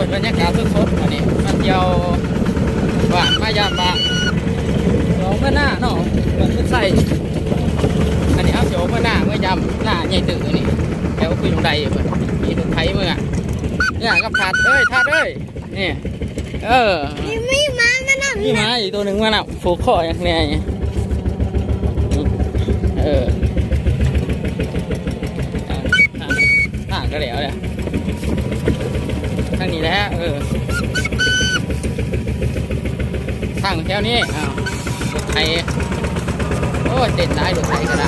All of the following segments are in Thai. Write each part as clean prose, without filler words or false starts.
ยบรรยากาศสดๆอันนี้มาเที่ยวบ้านมายามบ้านสองเมื่อหน้าเนาะมันใส่อันนี้เอาโจเมื่อหน้าเมื่อยำหน้าใหญ่ตื่นนี่แถวคุยลงใดเหมือนมีรถไถเมื่อเนี่ยกับถาดเอ้ยถาดเอ้ยนี่นี่ไม่มามันน่ะนี่มาอีกตัวหนึ่งมาน่ะผูกคออย่างเนี้ยห่างก็แล้วเนี่ยทางนี้แหละทางแถวนี้อ้าวรถไถโอ้เด็ดได้รถไถก็ได้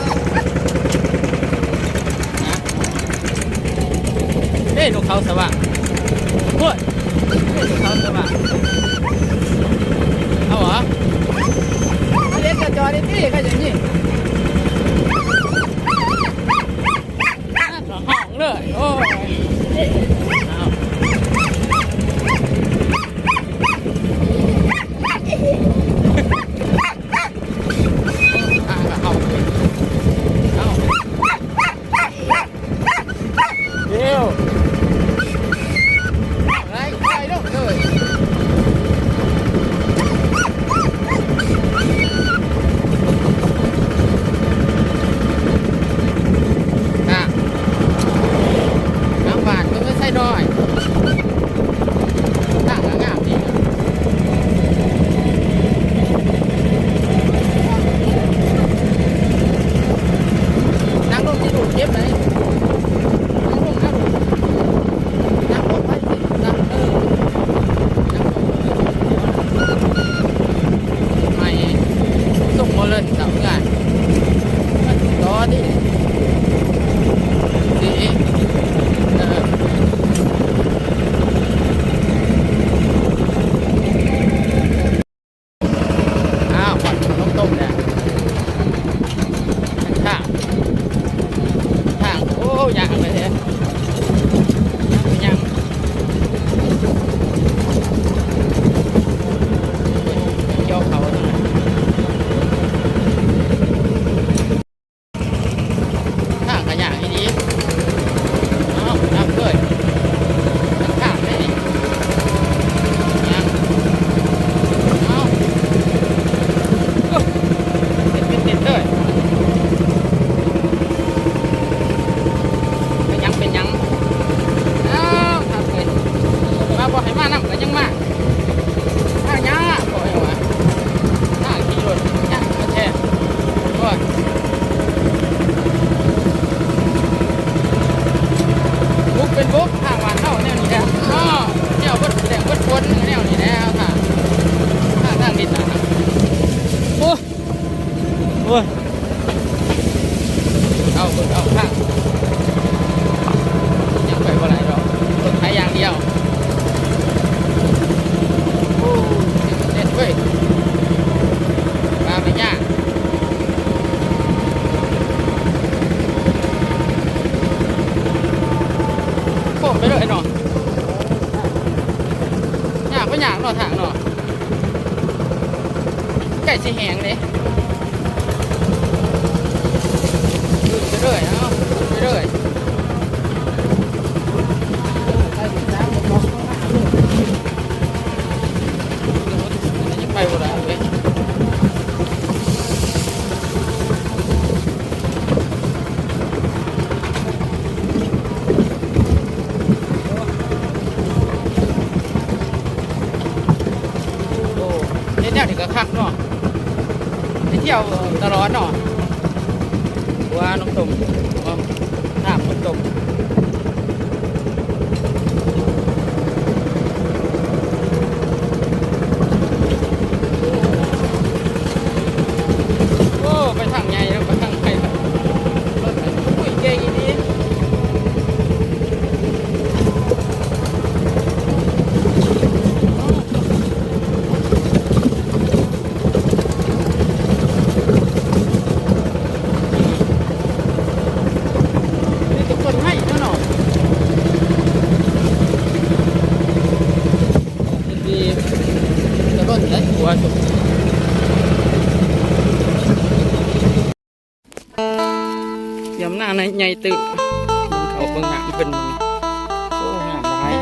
นะเฮ้ยนกเขาสว่างโอ้ยเฮ้ยนกเขาสว่างเอาเหรอเล่นกับจอดิพี่ก็อย่างนี้ห้องเลยโอ้ยเป็นบุ๊กทางหวานเท่าแนวนี้แล้วแนววัดแดงวัดวนแนวนี้แล้วค่ะทางดินนะโอ้ยเอาข้างยังไปว่าไรหรอกต้นไม้อย่างเดียวเด็ดเว้ยมาไม่ยากไปเลยเนาะอยากไม่อยากเนาะทางเนาะไก่สีแหงเลยไปเลยเอาไปเลยยังไปบ่ได้เลยเนี่ยถึงกับคักเนาะไปเที่ยวตลอดเนาะว่าน้ำตกน้ำน้ำตกโอ้ไปทางใหญ่แล้วไปทางไกลโอ้ยเก่งอีนี้ยำหน้าในใหญ่ตึกเขาเบิ่งหนังเป็นโอ้งามร้าย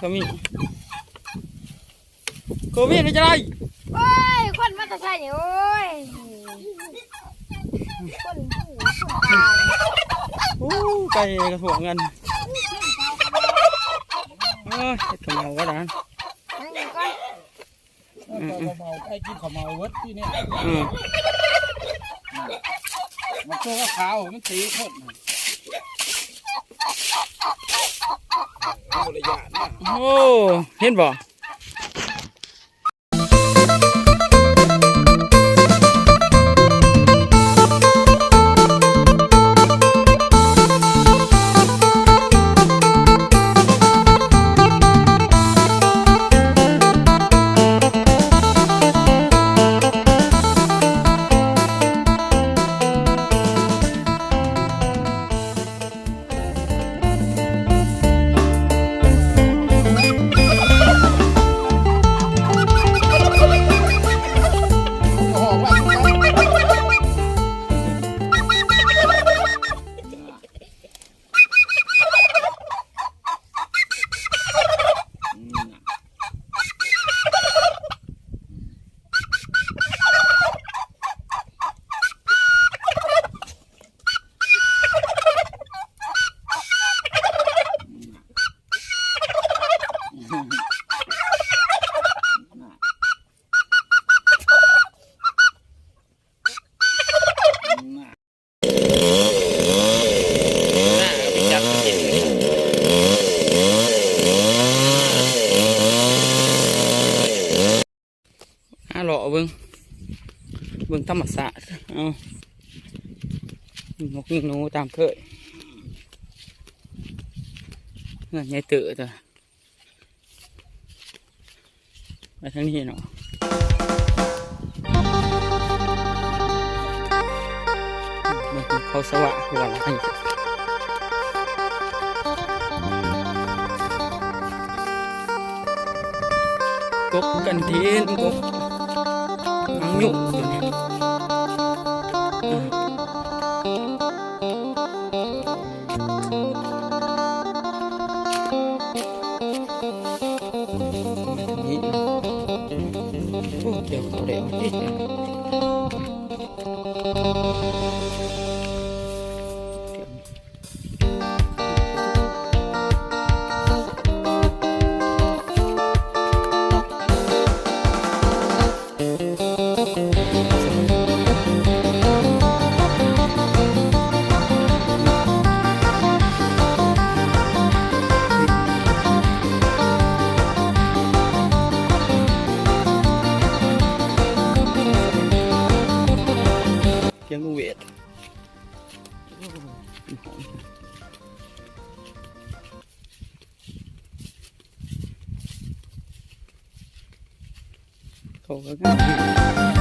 ก็มีก็มีนี่จะได้ โอ้ยคนมาแต่ใส่โอ้ยคนผู้คนตาย โอ้ไก่กระถ่วงกันเอ้ยเฮ็ดขมเอาก็ได้ นั่นก็ เมาใครกินข้าวเมาเวิร์ดที่เนี่ย อืม มันตัวขาวมันสีข้นระยะนะ โอ้เห็นบ่หล่อเบิ่งธรรมศาสตร์เอานกยิงหนูตามเคยเงินใหญ่เต๋อจ้ะไปทางนี้เนาะมันเขาสวะหัวละให้กบกันเทียนกบมังยุ่งตัวนี้โอ้เดี๋ยวเขาเดี๋ยวนี่เสียงเวทเขาก็